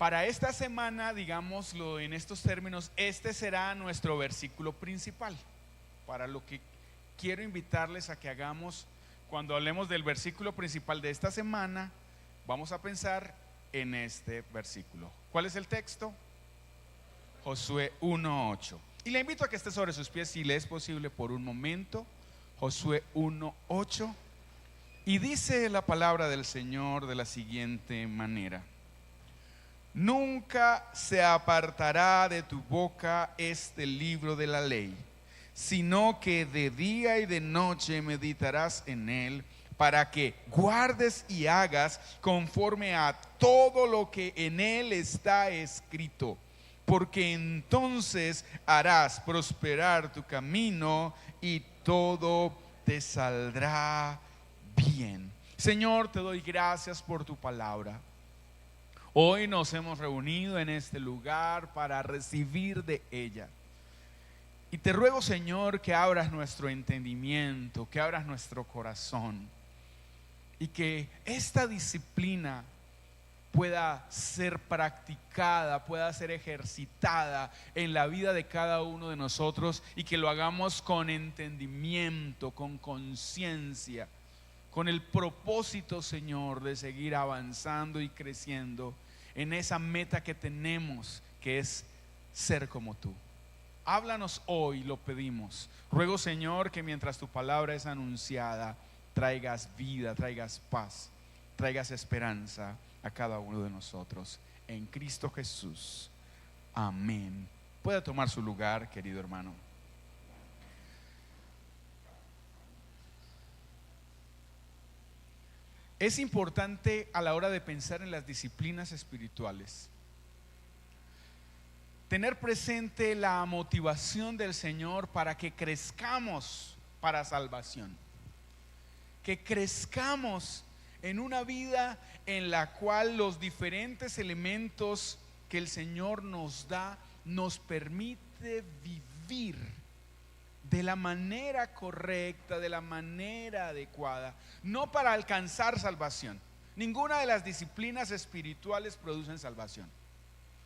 Para esta semana, digámoslo en estos términos, este será nuestro versículo principal. Para lo que quiero invitarles a que hagamos cuando hablemos del versículo principal de esta semana, vamos a pensar en este versículo. ¿Cuál es el texto? Josué 1:8. Y le invito a que esté sobre sus pies, si le es posible, por un momento. Josué 1:8. Y dice la palabra del Señor de la siguiente manera: nunca se apartará de tu boca este libro de la ley, sino que de día y de noche meditarás en él, para que guardes y hagas conforme a todo lo que en él está escrito, porque entonces harás prosperar tu camino y todo te saldrá bien. Señor, te doy gracias por tu palabra. Hoy nos hemos reunido en este lugar para recibir de ella. Y te ruego, Señor, que abras nuestro entendimiento, que abras nuestro corazón, y que esta disciplina pueda ser practicada, pueda ser ejercitada en la vida de cada uno de nosotros, y que lo hagamos con entendimiento, con conciencia, con el propósito, Señor, de seguir avanzando y creciendo en esa meta que tenemos, que es ser como tú. Háblanos hoy, lo pedimos. Ruego, Señor, que mientras tu palabra es anunciada, traigas vida, traigas paz, traigas esperanza a cada uno de nosotros. En Cristo Jesús. Amén. Puede tomar su lugar, querido hermano. Es importante a la hora de pensar en las disciplinas espirituales tener presente la motivación del Señor para que crezcamos para salvación, que crezcamos en una vida en la cual los diferentes elementos que el Señor nos da nos permite vivir de la manera correcta, de la manera adecuada, no para alcanzar salvación. Ninguna de las disciplinas espirituales producen salvación.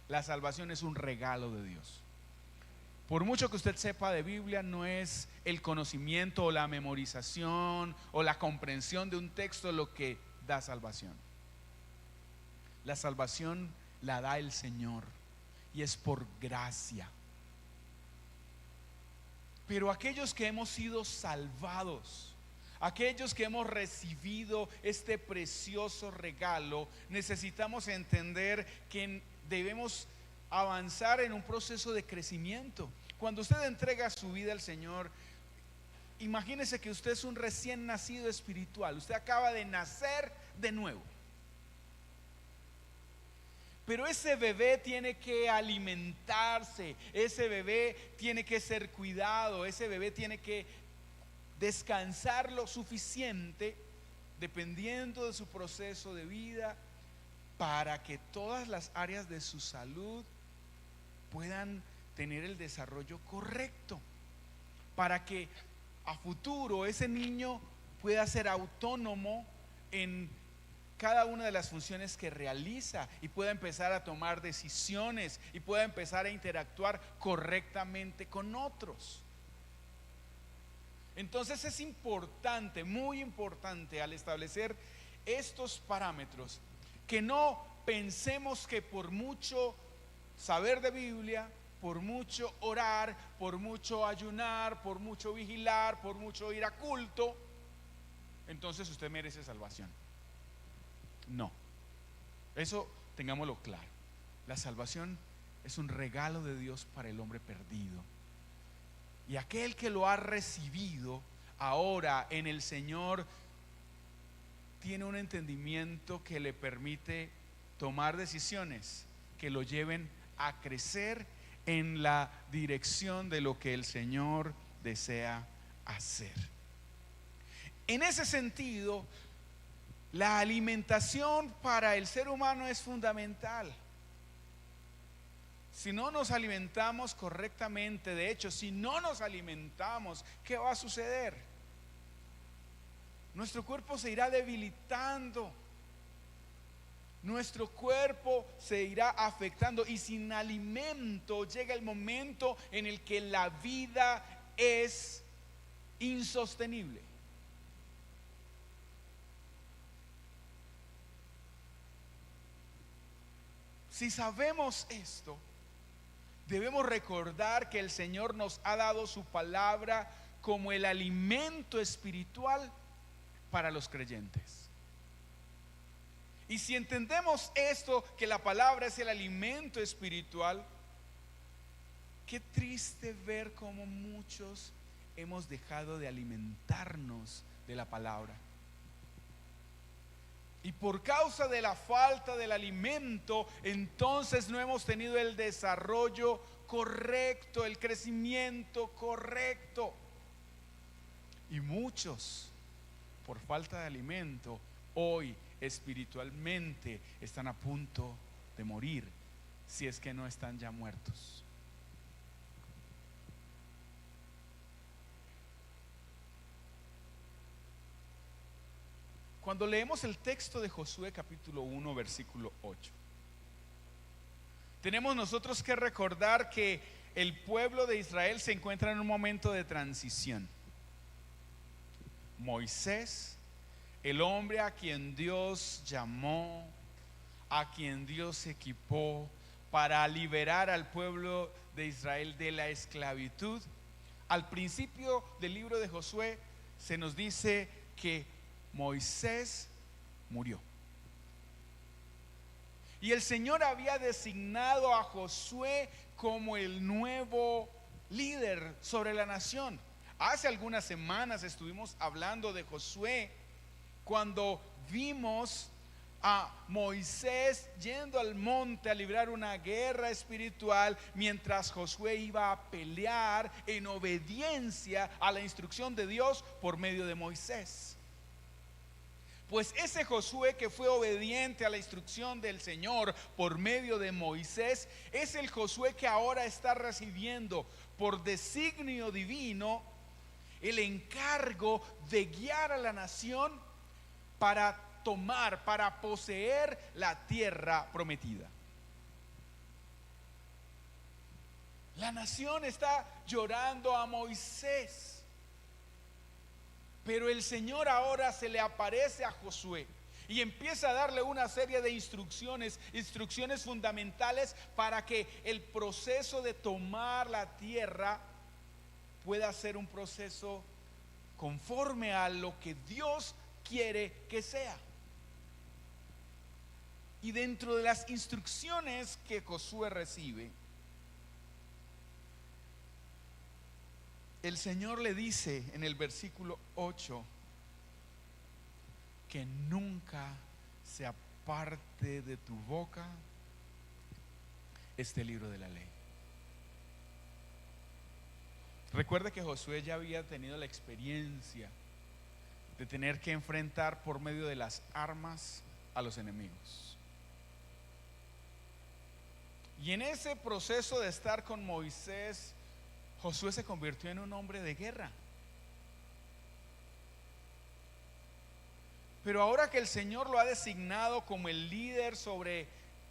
La salvación es un regalo de Dios. Por mucho que usted sepa de Biblia, no es el conocimiento o la memorización o la comprensión de un texto lo que da salvación. La salvación la da el Señor y es por gracia. Pero aquellos que hemos sido salvados, aquellos que hemos recibido este precioso regalo, necesitamos entender que debemos avanzar en un proceso de crecimiento. Cuando usted entrega su vida al Señor, imagínese que usted es un recién nacido espiritual. Usted acaba de nacer de nuevo. Pero ese bebé tiene que alimentarse, ese bebé tiene que ser cuidado, ese bebé tiene que descansar lo suficiente, dependiendo de su proceso de vida, para que todas las áreas de su salud puedan tener el desarrollo correcto, para que a futuro ese niño pueda ser autónomo en cada una de las funciones que realiza y pueda empezar a tomar decisiones y pueda empezar a interactuar correctamente con otros. Entonces es importante, muy importante, al establecer estos parámetros, que no pensemos que por mucho saber de Biblia, por mucho orar, por mucho ayunar, por mucho vigilar, por mucho ir a culto, entonces usted merece salvación. No, eso tengámoslo claro. La salvación es un regalo de Dios para el hombre perdido. Y aquel que lo ha recibido ahora en el Señor tiene un entendimiento que le permite tomar decisiones que lo lleven a crecer en la dirección de lo que el Señor desea hacer. En ese sentido, la alimentación para el ser humano es fundamental. Si no nos alimentamos correctamente, de hecho, si no nos alimentamos, ¿qué va a suceder? Nuestro cuerpo se irá debilitando. nuestro cuerpo se irá afectando y sin alimento llega el momento en el que la vida es insostenible. Si sabemos esto, debemos recordar que el Señor nos ha dado su palabra como el alimento espiritual para los creyentes. Y si entendemos esto, que la palabra es el alimento espiritual, qué triste ver cómo muchos hemos dejado de alimentarnos de la palabra. Y por causa de la falta del alimento, entonces no hemos tenido el desarrollo correcto, el crecimiento correcto. Y muchos, por falta de alimento, hoy espiritualmente están a punto de morir, si es que no están ya muertos. Cuando leemos el texto de Josué capítulo 1 versículo 8, tenemos nosotros que recordar que el pueblo de Israel se encuentra en un momento de transición. Moisés, el hombre a quien Dios llamó, a quien Dios equipó para liberar al pueblo de Israel de la esclavitud, al principio del libro de Josué se nos dice que Moisés murió. Y el Señor había designado a Josué como el nuevo líder sobre la nación. Hace algunas semanas estuvimos hablando de Josué, cuando vimos a Moisés yendo al monte a librar una guerra espiritual, mientras Josué iba a pelear en obediencia a la instrucción de Dios por medio de Moisés. Pues ese Josué que fue obediente a la instrucción del Señor por medio de Moisés, es el Josué que ahora está recibiendo por designio divino el encargo de guiar a la nación para tomar, para poseer la tierra prometida. La nación está llorando a Moisés, pero el Señor ahora se le aparece a Josué y empieza a darle una serie de instrucciones fundamentales para que el proceso de tomar la tierra pueda ser un proceso conforme a lo que Dios quiere que sea. Y dentro de las instrucciones que Josué recibe, el Señor le dice en el versículo 8 que nunca se aparte de tu boca este libro de la ley. Recuerda que Josué ya había tenido la experiencia de tener que enfrentar por medio de las armas a los enemigos. Y en ese proceso de estar con Moisés, Josué se convirtió en un hombre de guerra. Pero ahora que el Señor lo ha designado como el líder sobre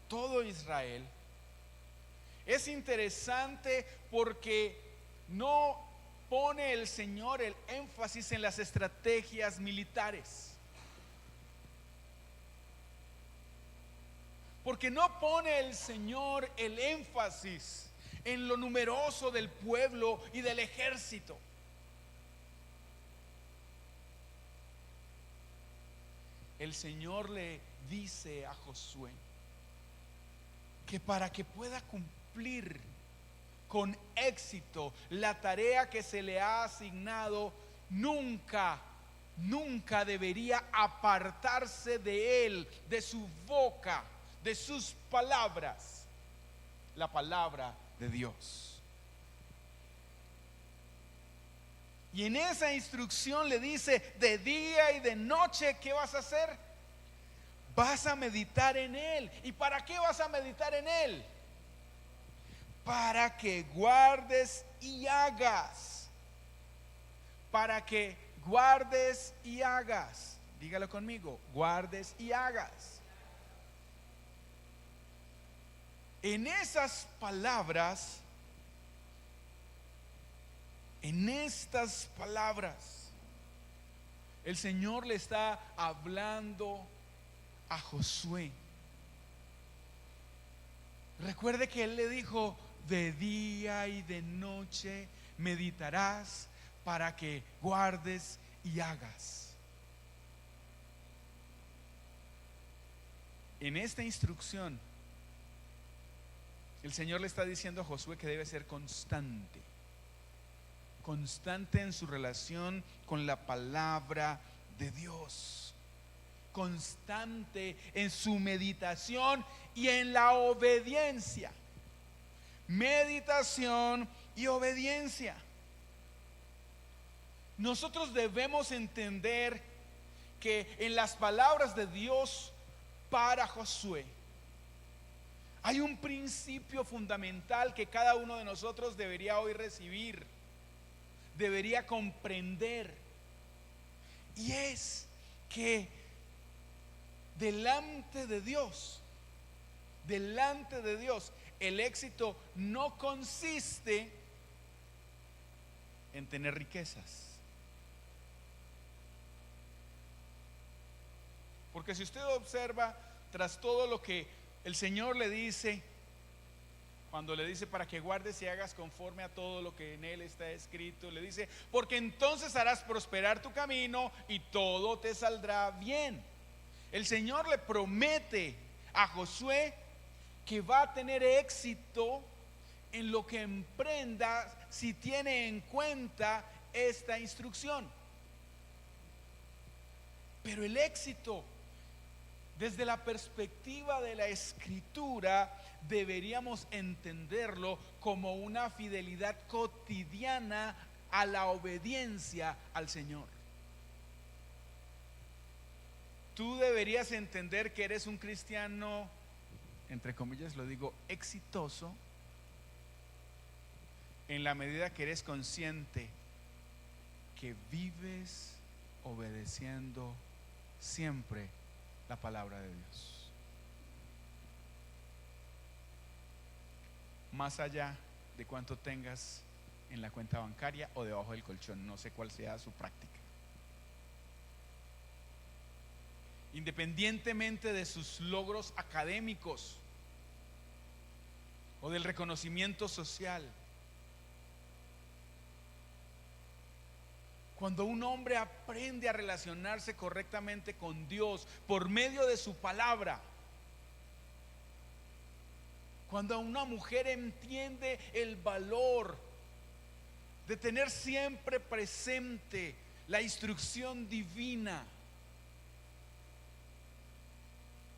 todo Israel, es interesante porque no pone el Señor el énfasis en las estrategias militares. Porque no pone el Señor el énfasis en lo numeroso del pueblo y del ejército. El Señor le dice a Josué que para que pueda cumplir con éxito la tarea que se le ha asignado, nunca debería apartarse de él, de su boca, de sus palabras, la palabra de Dios. Y en esa instrucción le dice: de día y de noche, ¿qué vas a hacer? Vas a meditar en él. ¿Y para qué vas a meditar en él? Para que guardes y hagas. Para que guardes y hagas. Dígalo conmigo: guardes y hagas. En esas palabras, en estas palabras, el Señor le está hablando a Josué. Recuerde que Él le dijo: de día y de noche meditarás para que guardes y hagas. En esta instrucción, el Señor le está diciendo a Josué que debe ser constante, constante en su relación con la palabra de Dios, constante en su meditación y en la obediencia. Meditación y obediencia. Nosotros debemos entender que en las palabras de Dios para Josué hay un principio fundamental que cada uno de nosotros debería hoy recibir, debería comprender, y es que delante de Dios, el éxito no consiste en tener riquezas. Porque si usted observa, tras todo lo que el Señor le dice, cuando le dice para que guardes y hagas conforme a todo lo que en él está escrito, le dice: porque entonces harás prosperar tu camino y todo te saldrá bien. El Señor le promete a Josué que va a tener éxito en lo que emprenda si tiene en cuenta esta instrucción. Pero el éxito, desde la perspectiva de la Escritura, deberíamos entenderlo como una fidelidad cotidiana a la obediencia al Señor. Tú deberías entender que eres un cristiano, entre comillas lo digo, exitoso, en la medida que eres consciente que vives obedeciendo siempre la palabra de Dios, más allá de cuánto tengas en la cuenta bancaria o debajo del colchón. No sé cuál sea su práctica. Independientemente de sus logros académicos o del reconocimiento social, cuando un hombre aprende a relacionarse correctamente con Dios por medio de su palabra, cuando una mujer entiende el valor de tener siempre presente la instrucción divina,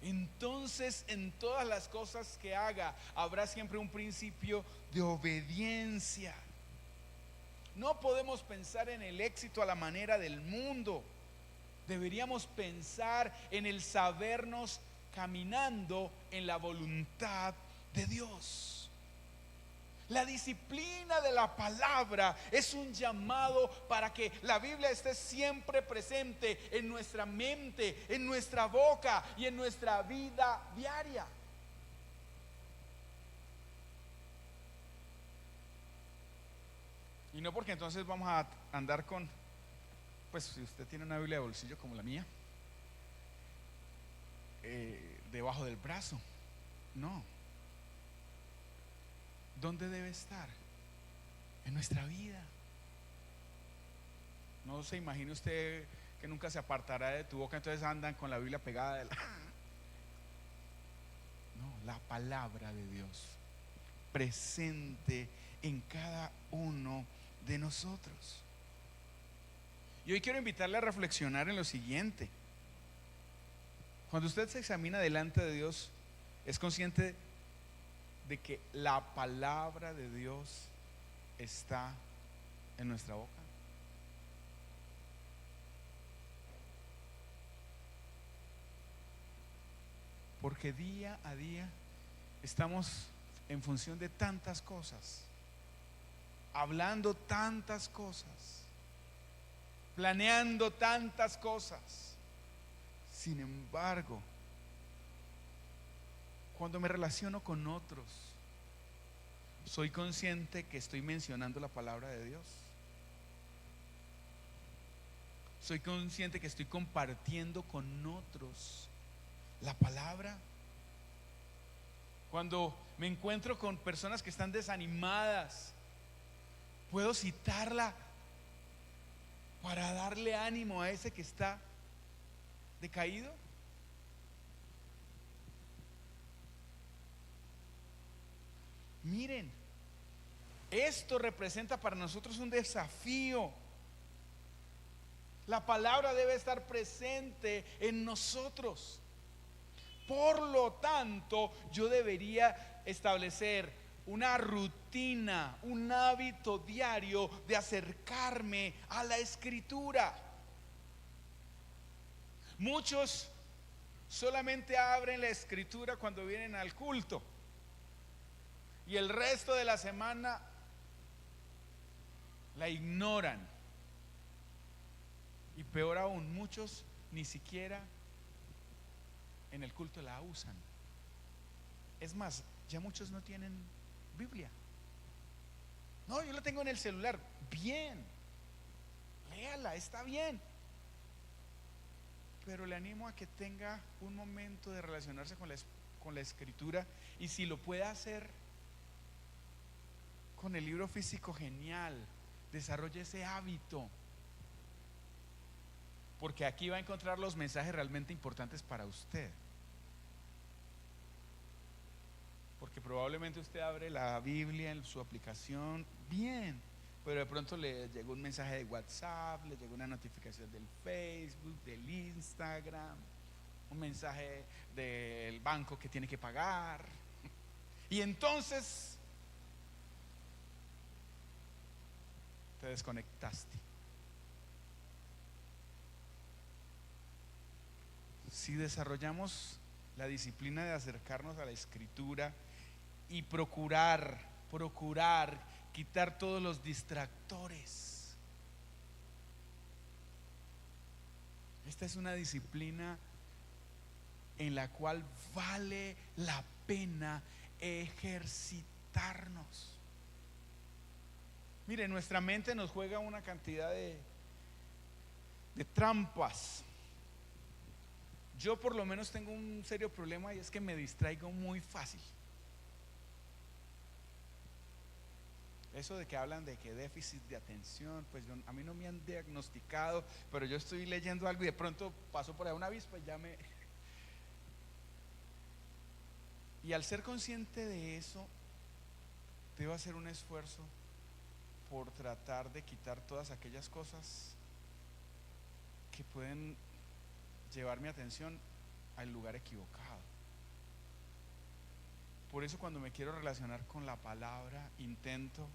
entonces en todas las cosas que haga habrá siempre un principio de obediencia. No podemos pensar en el éxito a la manera del mundo. Deberíamos pensar en el sabernos caminando en la voluntad de Dios. La disciplina de la palabra es un llamado para que la Biblia esté siempre presente en nuestra mente, en nuestra boca y en nuestra vida diaria. Y no porque entonces vamos a andar con, pues si usted tiene una Biblia de bolsillo como la mía, debajo del brazo. No. ¿Dónde debe estar? En nuestra vida. No se imagine usted que nunca se apartará de tu boca, entonces andan con la Biblia pegada de la... No, la palabra de Dios presente en cada uno de nosotros. Y hoy quiero invitarle a reflexionar en lo siguiente. Cuando usted se examina delante de Dios, ¿es consciente de que la palabra de Dios está en nuestra boca? Porque día a día estamos en función de tantas cosas, hablando tantas cosas, planeando tantas cosas. Sin embargo, Cuando me relaciono con otros, ¿soy consciente que estoy mencionando la palabra de Dios? ¿Soy consciente que estoy compartiendo con otros la palabra? Cuando me encuentro con personas que están desanimadas, ¿puedo citarla para darle ánimo a ese que está decaído? Miren, esto representa para nosotros un desafío. La palabra debe estar presente en nosotros. Por lo tanto, yo debería establecer una rutina, un hábito diario de acercarme a la Escritura. Muchos solamente abren la Escritura cuando vienen al culto y el resto de la semana la ignoran. Y peor aún, muchos ni siquiera en el culto la usan. Es más, ya muchos no tienen Biblia. No, yo la tengo en el celular. Bien, léala, está bien. Pero le animo a que tenga un momento de relacionarse con la Escritura. Y si lo puede hacer con el libro físico, genial. Desarrolle ese hábito, porque aquí va a encontrar los mensajes realmente importantes para usted. Porque probablemente usted abre la Biblia en su aplicación, bien, pero de pronto le llegó un mensaje de WhatsApp, le llegó una notificación del Facebook, del Instagram, un mensaje del banco que tiene que pagar, y entonces te desconectaste. Si desarrollamos la disciplina de acercarnos a la Escritura y procurar quitar todos los distractores, esta es una disciplina en la cual vale la pena ejercitarnos. Mire, nuestra mente nos juega una cantidad de trampas. Yo por lo menos tengo un serio problema, y es que me distraigo muy fácil. Eso de que hablan de que déficit de atención, pues a mí no me han diagnosticado, pero yo estoy leyendo algo y de pronto pasó por ahí una avispa y Y al ser consciente de eso, debo hacer un esfuerzo por tratar de quitar todas aquellas cosas que pueden llevar mi atención al lugar equivocado. Por eso cuando me quiero relacionar con la palabra, intento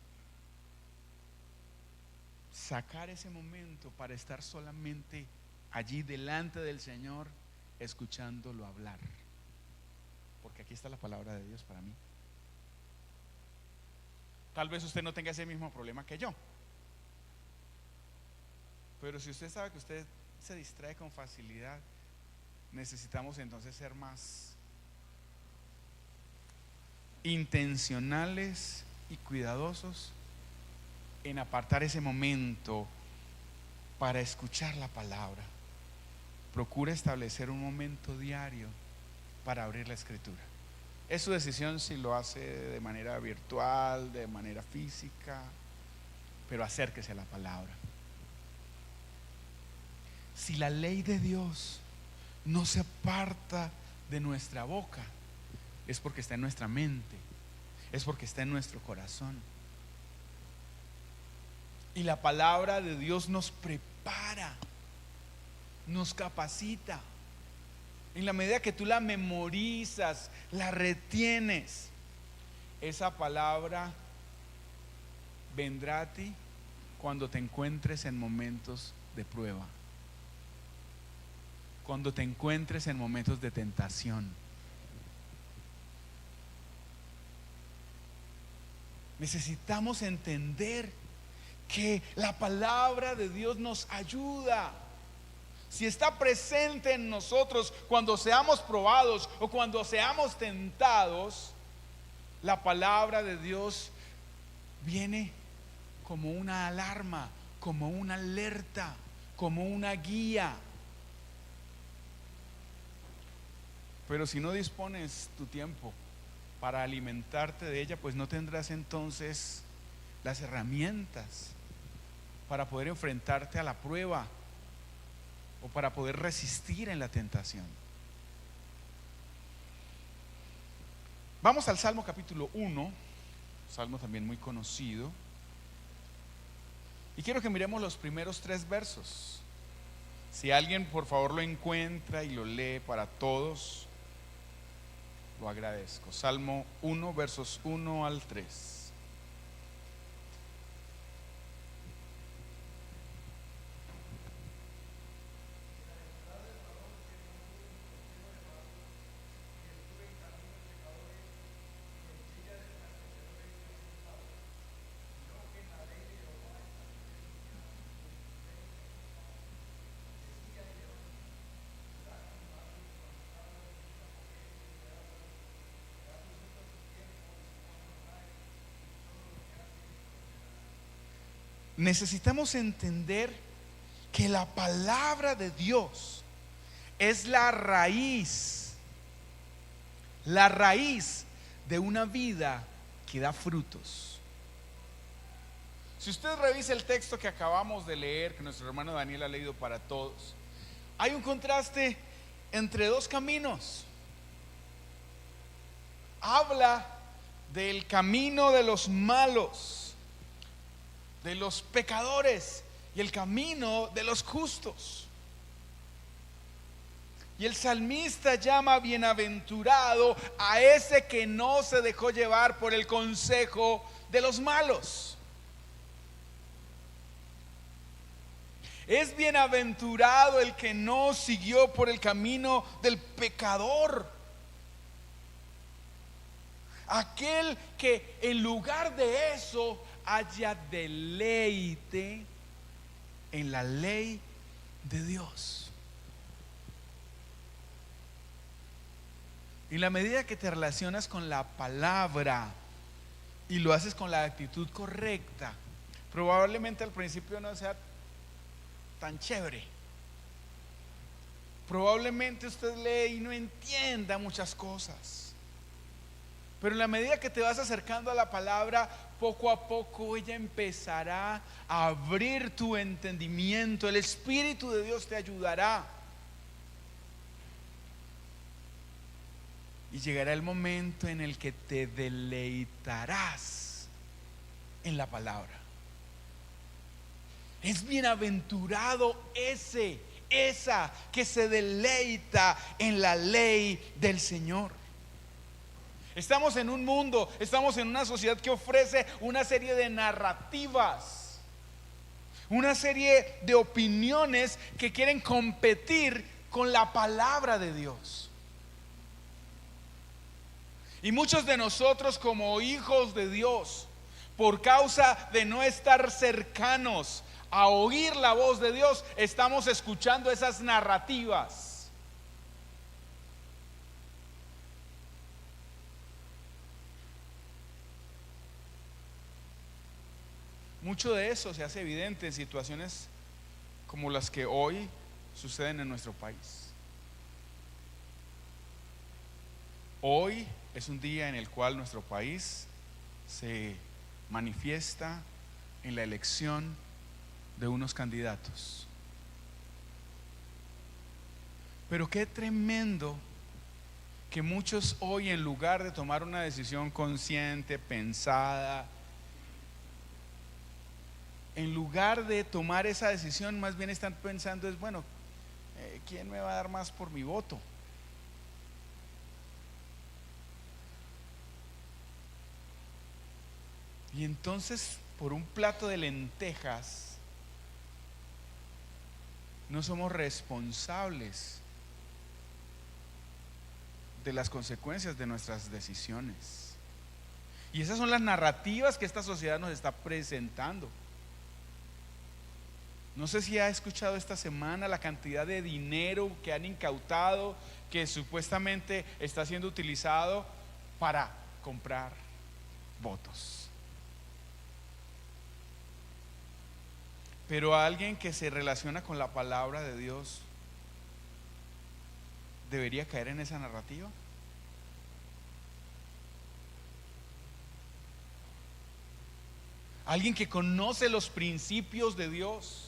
sacar ese momento para estar solamente allí delante del Señor, escuchándolo hablar, porque aquí está la palabra de Dios para mí. Tal vez usted no tenga ese mismo problema que yo, pero si usted sabe que usted se distrae con facilidad, necesitamos entonces ser más intencionales y cuidadosos en apartar ese momento para escuchar la palabra. Procura establecer un momento diario para abrir la Escritura. Es su decisión si lo hace de manera virtual, de manera física, pero acérquese a la palabra. Si la ley de Dios no se aparta de nuestra boca, es porque está en nuestra mente, es porque está en nuestro corazón. Y la palabra de Dios nos prepara, nos capacita. En la medida que tú la memorizas, la retienes, esa palabra vendrá a ti cuando te encuentres en momentos de prueba, cuando te encuentres en momentos de tentación. Necesitamos entender que la palabra de Dios nos ayuda. si está presente en nosotros cuando seamos probados o cuando seamos tentados, la palabra de Dios viene como una alarma, como una alerta, como una guía. Pero si no dispones tu tiempo para alimentarte de ella, pues no tendrás entonces las herramientas para poder enfrentarte a la prueba o para poder resistir en la tentación. Vamos al Salmo capítulo 1, salmo también muy conocido, y quiero que miremos los primeros 3 versos. Si alguien por favor lo encuentra y lo lee para todos, lo agradezco. Salmo 1, versos 1 al 3. Necesitamos entender que la palabra de Dios es la raíz de una vida que da frutos. Si usted revisa el texto que acabamos de leer, que nuestro hermano Daniel ha leído para todos, hay un contraste entre 2 caminos. Habla del camino de los malos, de los pecadores, y el camino de los justos. Y el salmista llama bienaventurado a ese que no se dejó llevar por el consejo de los malos. Es bienaventurado el que no siguió por el camino del pecador. Aquel que en lugar de eso haya deleite en la ley de Dios. Y en la medida que te relacionas con la palabra y lo haces con la actitud correcta, probablemente al principio no sea tan chévere. Probablemente usted lee y no entienda muchas cosas. Pero en la medida que te vas acercando a la palabra, poco a poco ella empezará a abrir tu entendimiento. El Espíritu de Dios te ayudará. Y llegará el momento en el que te deleitarás en la palabra. Es bienaventurado esa que se deleita en la ley del Señor. Estamos en un mundo, estamos en una sociedad que ofrece una serie de narrativas, una serie de opiniones que quieren competir con la palabra de Dios. Y muchos de nosotros, como hijos de Dios, por causa de no estar cercanos a oír la voz de Dios, estamos escuchando esas narrativas. Mucho de eso se hace evidente en situaciones como las que hoy suceden en nuestro país. Hoy es un día en el cual nuestro país se manifiesta en la elección de unos candidatos. Pero qué tremendo que muchos hoy, en lugar de tomar una decisión consciente, pensada, en lugar de tomar esa decisión, más bien están pensando es, bueno, ¿quién me va a dar más por mi voto? Y entonces, por un plato de lentejas, no somos responsables de las consecuencias de nuestras decisiones. Y esas son las narrativas que esta sociedad nos está presentando. No sé si ha escuchado esta semana la cantidad de dinero que han incautado, que supuestamente está siendo utilizado para comprar votos. Pero alguien que se relaciona con la palabra de Dios debería caer en esa narrativa. Alguien que conoce los principios de Dios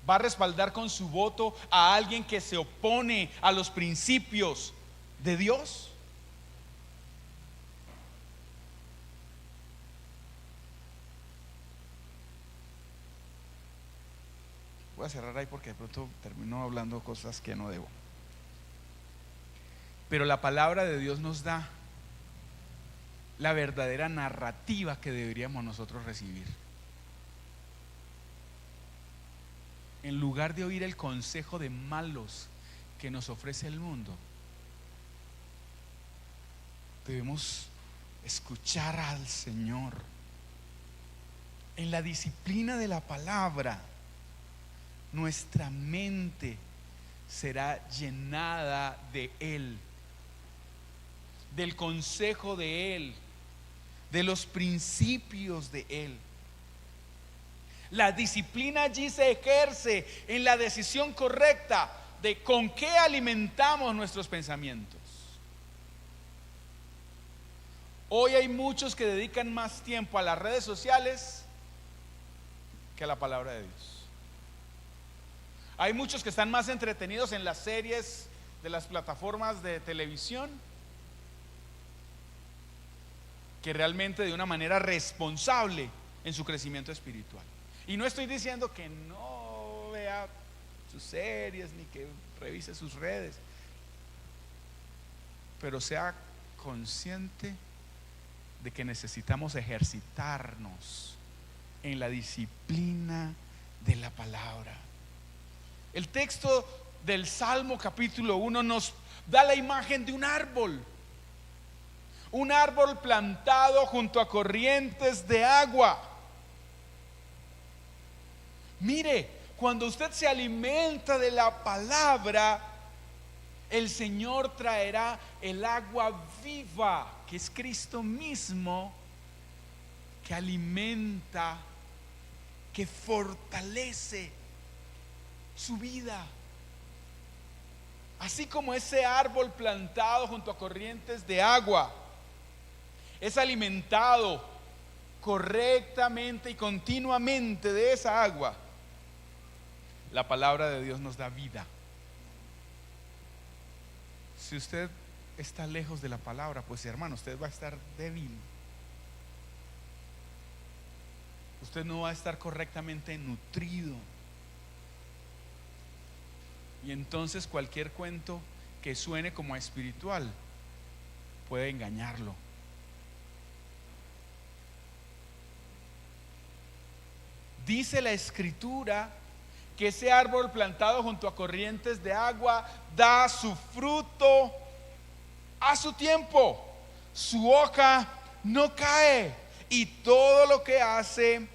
va a respaldar con su voto a alguien que se opone a los principios de Dios. Voy a cerrar ahí porque de pronto termino hablando cosas que no debo. Pero la palabra de Dios nos da la verdadera narrativa que deberíamos nosotros recibir. En lugar de oír el consejo de malos que nos ofrece el mundo, debemos escuchar al Señor. En la disciplina de la palabra, nuestra mente será llenada de Él, del consejo de Él, de los principios de Él. La disciplina allí se ejerce en la decisión correcta de con qué alimentamos nuestros pensamientos. Hoy hay muchos que dedican más tiempo a las redes sociales que a la palabra de Dios. Hay muchos que están más entretenidos en las series de las plataformas de televisión que realmente de una manera responsable en su crecimiento espiritual. Y no estoy diciendo que no vea sus series ni que revise sus redes, pero sea consciente de que necesitamos ejercitarnos en la disciplina de la palabra. El texto del Salmo capítulo 1 nos da la imagen de un árbol plantado junto a corrientes de agua. Mire, cuando usted se alimenta de la palabra, el Señor traerá el agua viva, que es Cristo mismo, que alimenta, que fortalece su vida. Así como ese árbol plantado junto a corrientes de agua es alimentado correctamente y continuamente de esa agua, la palabra de Dios nos da vida. Si usted está lejos de la palabra, pues hermano, usted va a estar débil. Usted no va a estar correctamente nutrido. Y entonces cualquier cuento que suene como espiritual puede engañarlo. Dice la Escritura que ese árbol plantado junto a corrientes de agua da su fruto a su tiempo, su hoja no cae y todo lo que hace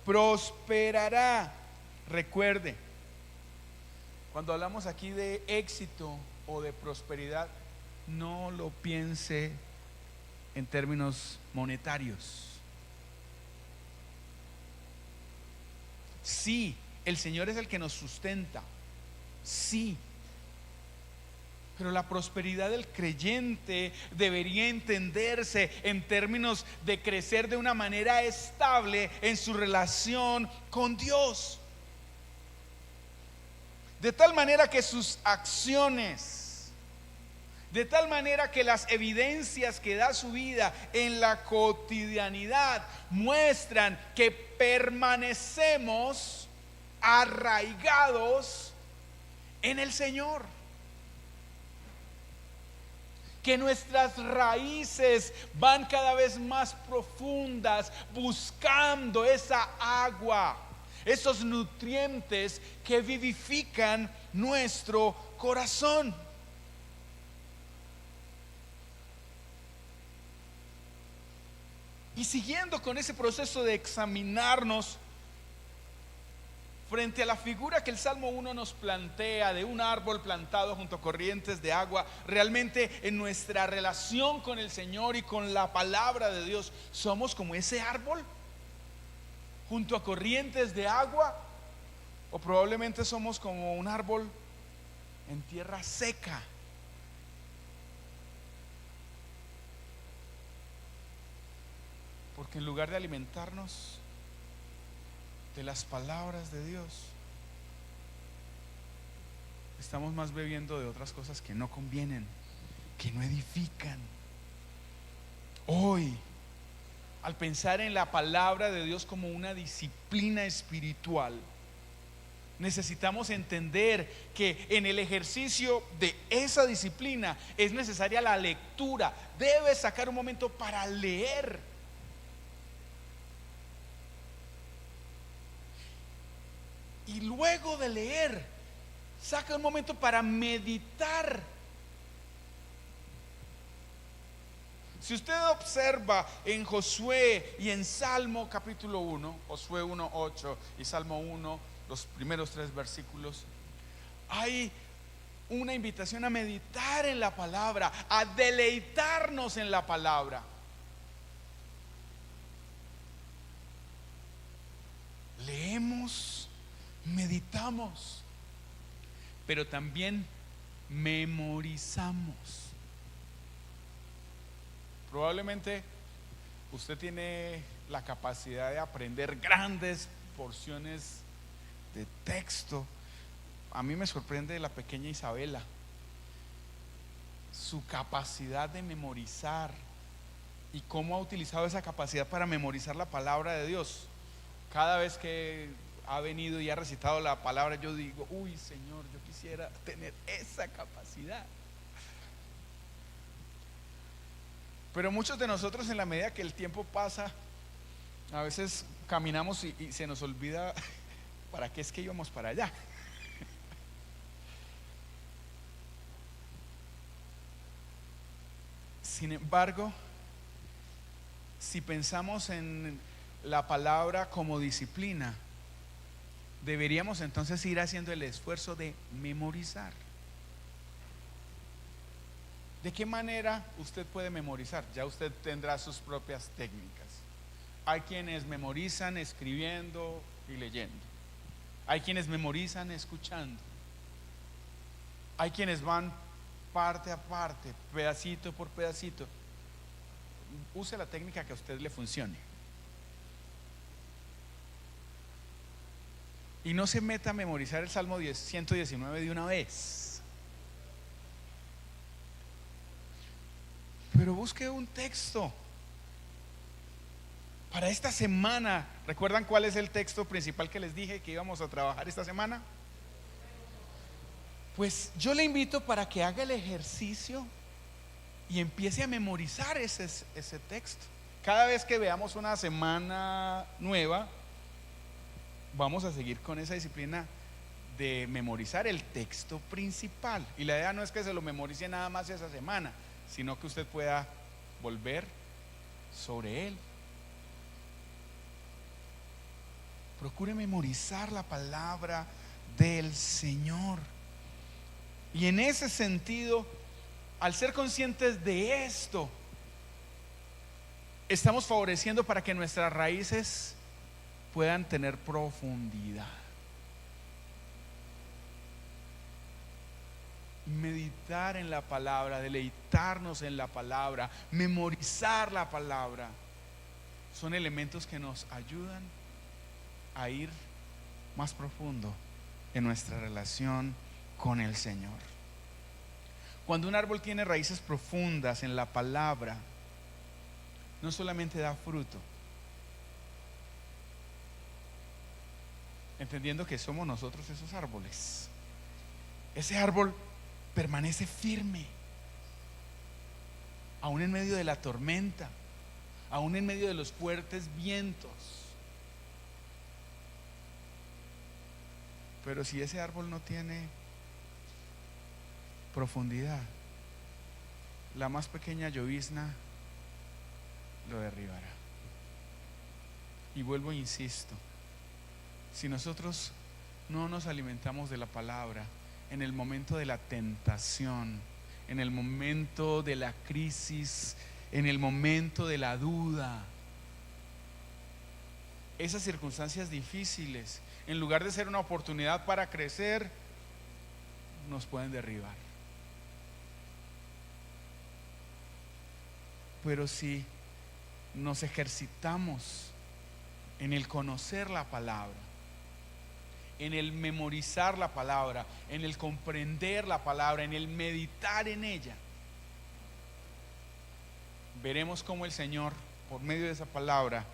prosperará. Recuerde, cuando hablamos aquí de éxito o de prosperidad, no lo piense en términos monetarios. Sí, el Señor es el que nos sustenta, sí, pero la prosperidad del creyente debería entenderse en términos de crecer de una manera estable en su relación con Dios, de tal manera que sus acciones, de tal manera que las evidencias que da su vida en la cotidianidad muestran que permanecemos arraigados en el Señor, que nuestras raíces van cada vez más profundas buscando esa agua, esos nutrientes que vivifican nuestro corazón. Y siguiendo con ese proceso de examinarnos, frente a la figura que el Salmo 1 nos plantea de un árbol plantado junto a corrientes de agua, realmente en nuestra relación con el Señor y con la palabra de Dios, ¿somos como ese árbol junto a corrientes de agua? O probablemente somos como un árbol en tierra seca. Porque en lugar de alimentarnos de las palabras de Dios, estamos más bebiendo de otras cosas que no convienen, que no edifican. Hoy, al pensar en la palabra de Dios como una disciplina espiritual, necesitamos entender que en el ejercicio de esa disciplina es necesaria la lectura. Debes sacar un momento para leer. Y luego de leer, saca un momento para meditar. Si usted observa en Josué y en Salmo capítulo 1, Josué 1:8 y Salmo 1, los primeros 3 versículos, hay una invitación a meditar en la palabra, a deleitarnos en la palabra. Leemos, meditamos, pero también memorizamos. Probablemente usted tiene la capacidad de aprender grandes porciones de texto. A mí me sorprende la pequeña Isabela, su capacidad de memorizar y cómo ha utilizado esa capacidad para memorizar la palabra de Dios. Cada vez que ha venido y ha recitado la palabra, yo digo, uy Señor, yo quisiera tener esa capacidad. Pero muchos de nosotros, en la medida que el tiempo pasa, a veces caminamos y se nos olvida para qué es que íbamos para allá. Sin embargo, si pensamos en la palabra como disciplina, deberíamos entonces ir haciendo el esfuerzo de memorizar. ¿De qué manera usted puede memorizar? Ya usted tendrá sus propias técnicas. Hay quienes memorizan escribiendo y leyendo. Hay quienes memorizan escuchando. Hay quienes van parte a parte, pedacito por pedacito. Use la técnica que a usted le funcione. Y no se meta a memorizar el Salmo 119 de una vez. Pero busque un texto para esta semana. ¿Recuerdan cuál es el texto principal que les dije que íbamos a trabajar esta semana? Pues yo le invito para que haga el ejercicio y empiece a memorizar ese texto. Cada vez que veamos una semana nueva, vamos a seguir con esa disciplina de memorizar el texto principal. Y la idea no es que se lo memorice nada más esa semana, sino que usted pueda volver sobre él. Procure memorizar la palabra del Señor. Y en ese sentido, al ser conscientes de esto, estamos favoreciendo para que nuestras raíces puedan tener profundidad. Meditar en la palabra, deleitarnos en la palabra, memorizar la palabra, son elementos que nos ayudan a ir más profundo en nuestra relación con el Señor. Cuando un árbol tiene raíces profundas en la palabra, no solamente da fruto, entendiendo que somos nosotros esos árboles. Ese árbol permanece firme, aún en medio de la tormenta, aún en medio de los fuertes vientos. Pero si ese árbol no tiene profundidad, la más pequeña llovizna lo derribará. Y vuelvo e insisto, si nosotros no nos alimentamos de la palabra en el momento de la tentación, en el momento de la crisis, en el momento de la duda. Esas circunstancias difíciles, en lugar de ser una oportunidad para crecer, nos pueden derribar. Pero si nos ejercitamos en el conocer la palabra, en el memorizar la palabra, en el comprender la palabra, en el meditar en ella, veremos cómo el Señor, por medio de esa palabra,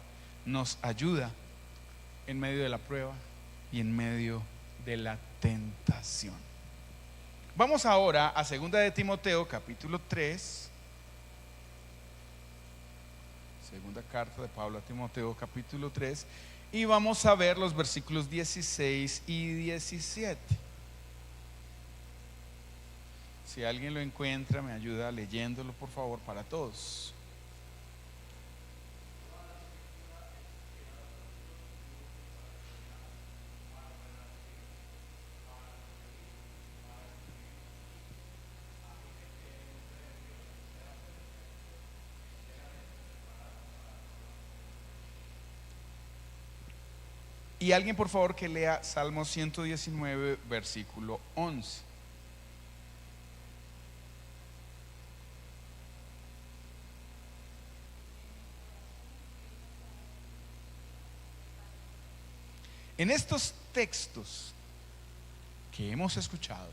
nos ayuda en medio de la prueba y en medio de la tentación. Vamos ahora a 2 de Timoteo capítulo 3. Segunda carta de Pablo a Timoteo capítulo 3, y vamos a ver los versículos 16 y 17. Si alguien lo encuentra, me ayuda leyéndolo, por favor, para todos. Y alguien, por favor, que lea Salmo 119, versículo 11. En estos textos que hemos escuchado,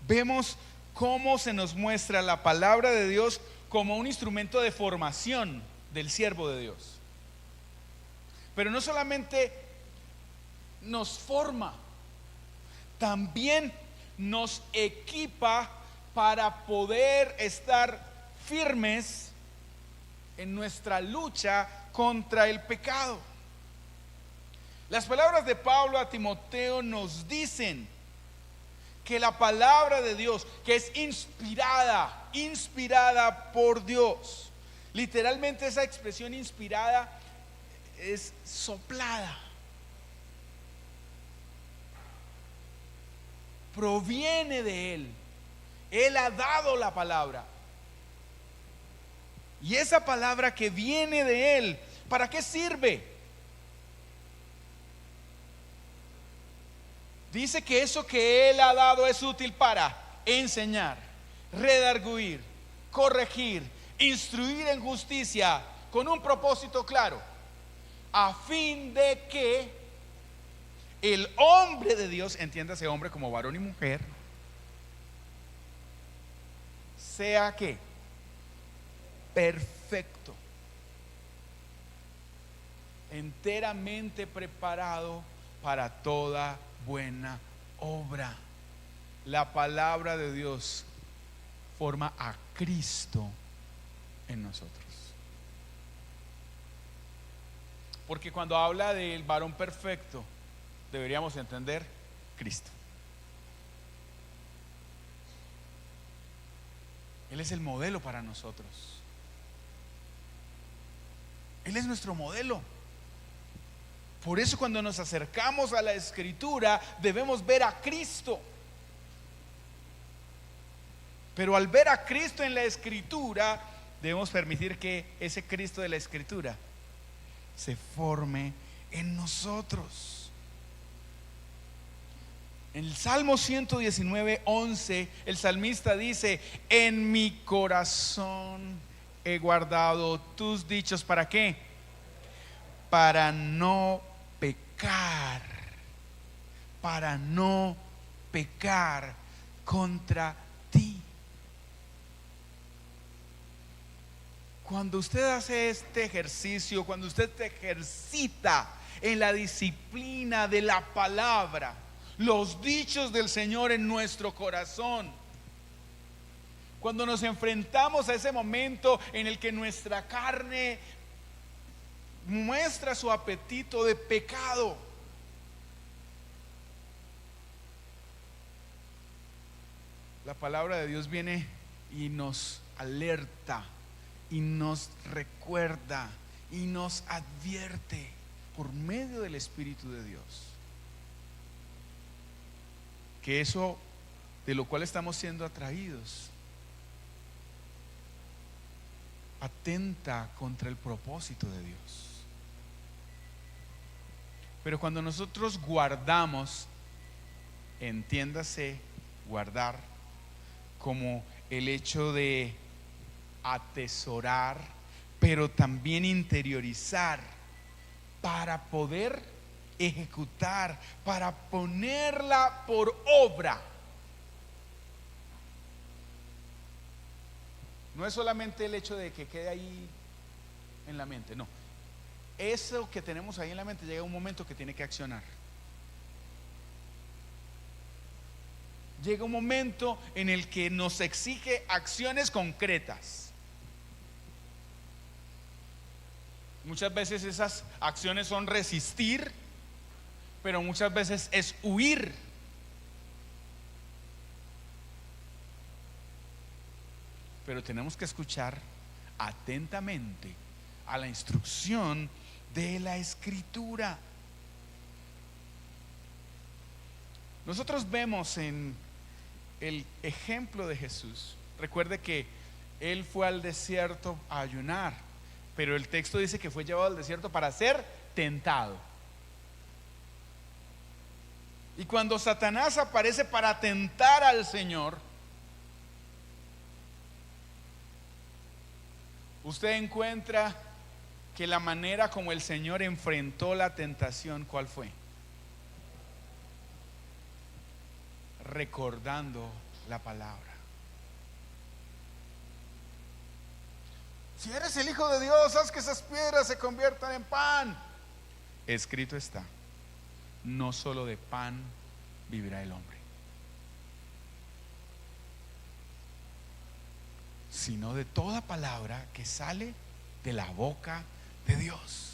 vemos cómo se nos muestra la palabra de Dios como un instrumento de formación del siervo de Dios. Pero no solamente nos forma, también nos equipa para poder estar firmes en nuestra lucha contra el pecado. Las palabras de Pablo a Timoteo nos dicen que la palabra de Dios, que es inspirada por Dios, literalmente esa expresión inspirada es soplada, proviene de Él. Él ha dado la palabra, y esa palabra que viene de Él, ¿para qué sirve? Dice que eso que Él ha dado es útil para enseñar, redarguir, corregir, instruir en justicia, con un propósito claro, a fin de que el hombre de Dios, entiéndase hombre como varón y mujer, sea ¿qué? Perfecto, enteramente preparado para toda buena obra. La palabra de Dios forma a Cristo en nosotros. Porque cuando habla del varón perfecto, deberíamos entender Cristo. Él es el modelo para nosotros. Él es nuestro modelo. Por eso cuando nos acercamos a la Escritura debemos ver a Cristo. Pero al ver a Cristo en la Escritura, debemos permitir que ese Cristo de la Escritura se forme en nosotros. En el Salmo 119, 11, el salmista dice: en mi corazón he guardado tus dichos. ¿Para qué? Para no pecar, para no pecar contra ti. Cuando usted hace este ejercicio, cuando usted se ejercita en la disciplina de la palabra, los dichos del Señor en nuestro corazón, cuando nos enfrentamos a ese momento en el que nuestra carne muestra su apetito de pecado, la palabra de Dios viene y nos alerta, y nos recuerda, y nos advierte por medio del Espíritu de Dios. que eso de lo cual estamos siendo atraídos atenta contra el propósito de Dios. Pero cuando nosotros guardamos, entiéndase guardar como el hecho de atesorar, pero también interiorizar para poder ejecutar, para ponerla por obra. No es solamente el hecho de que quede ahí en la mente, no. Eso que tenemos ahí en la mente llega un momento que tiene que accionar. Llega un momento en el que nos exige acciones concretas. Muchas veces esas acciones son resistir, pero muchas veces es huir. Pero tenemos que escuchar atentamente a la instrucción de la Escritura. Nosotros vemos en el ejemplo de Jesús, recuerde que Él fue al desierto a ayunar, pero el texto dice que fue llevado al desierto para ser tentado. Y cuando Satanás aparece para tentar al Señor, usted encuentra que la manera como el Señor enfrentó la tentación, ¿cuál fue? Recordando la palabra. Si eres el Hijo de Dios, haz que esas piedras se conviertan en pan. Escrito está: no solo de pan vivirá el hombre, sino de toda palabra que sale de la boca de Dios.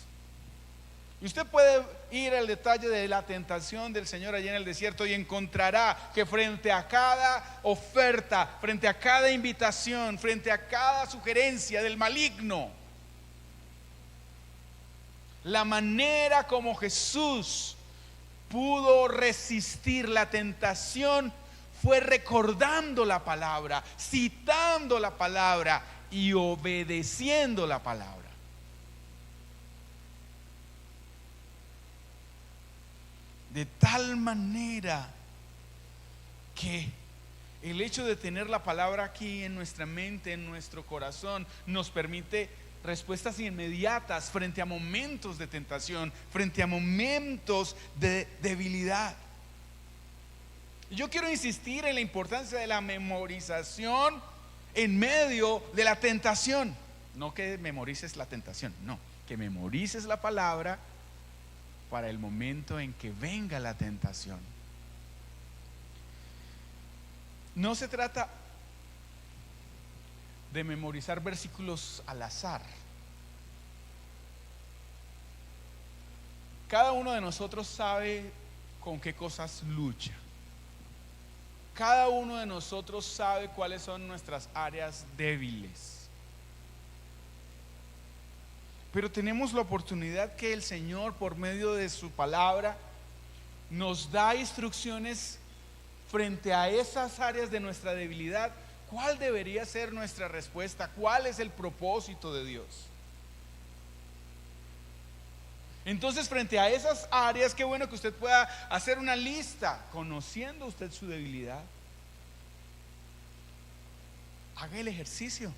Y usted puede ir al detalle de la tentación del Señor allá en el desierto y encontrará que frente a cada oferta, frente a cada invitación, frente a cada sugerencia del maligno, la manera como Jesús pudo resistir la tentación fue recordando la palabra, citando la palabra y obedeciendo la palabra. De tal manera que el hecho de tener la palabra aquí en nuestra mente, en nuestro corazón, nos permite respuestas inmediatas frente a momentos de tentación, frente a momentos de debilidad. Yo quiero insistir en la importancia de la memorización en medio de la tentación. No que memorices la tentación, no, que memorices la palabra para el momento en que venga la tentación. No se trata de memorizar versículos al azar. Cada uno de nosotros sabe con qué cosas lucha. Cada uno de nosotros sabe cuáles son nuestras áreas débiles. Pero tenemos la oportunidad que el Señor, por medio de su palabra, nos da instrucciones frente a esas áreas de nuestra debilidad. ¿Cuál debería ser nuestra respuesta? ¿Cuál es el propósito de Dios? Entonces, frente a esas áreas, qué bueno que usted pueda hacer una lista, conociendo usted su debilidad. Haga el ejercicio.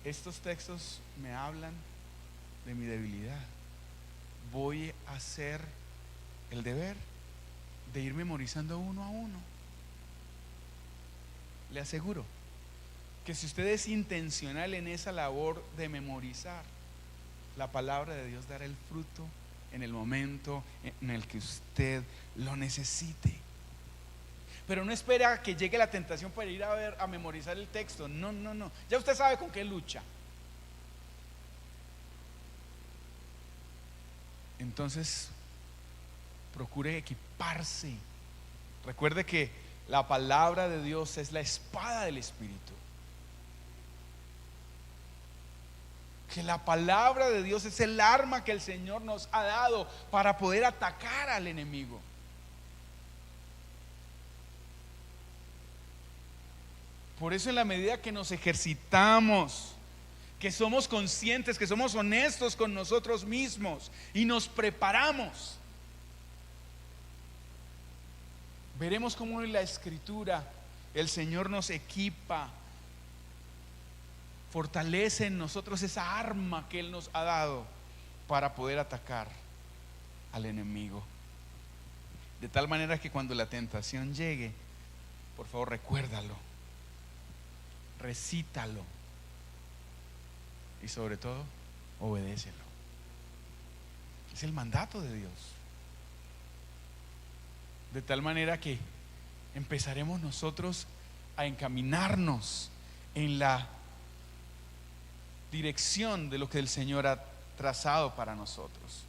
Estos textos me hablan de mi debilidad. Voy a hacer el deber de ir memorizando uno a uno. Le aseguro que si usted es intencional en esa labor de memorizar, la palabra de Dios dará el fruto en el momento en el que usted lo necesite. Pero no espera a que llegue la tentación para ir a memorizar el texto. No. Ya usted sabe con qué lucha. Entonces, procure equiparse. Recuerde que la palabra de Dios es la espada del Espíritu. Que la palabra de Dios es el arma que el Señor nos ha dado para poder atacar al enemigo. Por eso, en la medida que nos ejercitamos, que somos conscientes, que somos honestos con nosotros mismos y nos preparamos, veremos cómo en la Escritura el Señor nos equipa, fortalece en nosotros esa arma que Él nos ha dado para poder atacar al enemigo. De tal manera que cuando la tentación llegue, por favor, recuérdalo, recítalo y sobre todo, obedécelo. Es el mandato de Dios. De tal manera que empezaremos nosotros a encaminarnos en la dirección de lo que el Señor ha trazado para nosotros.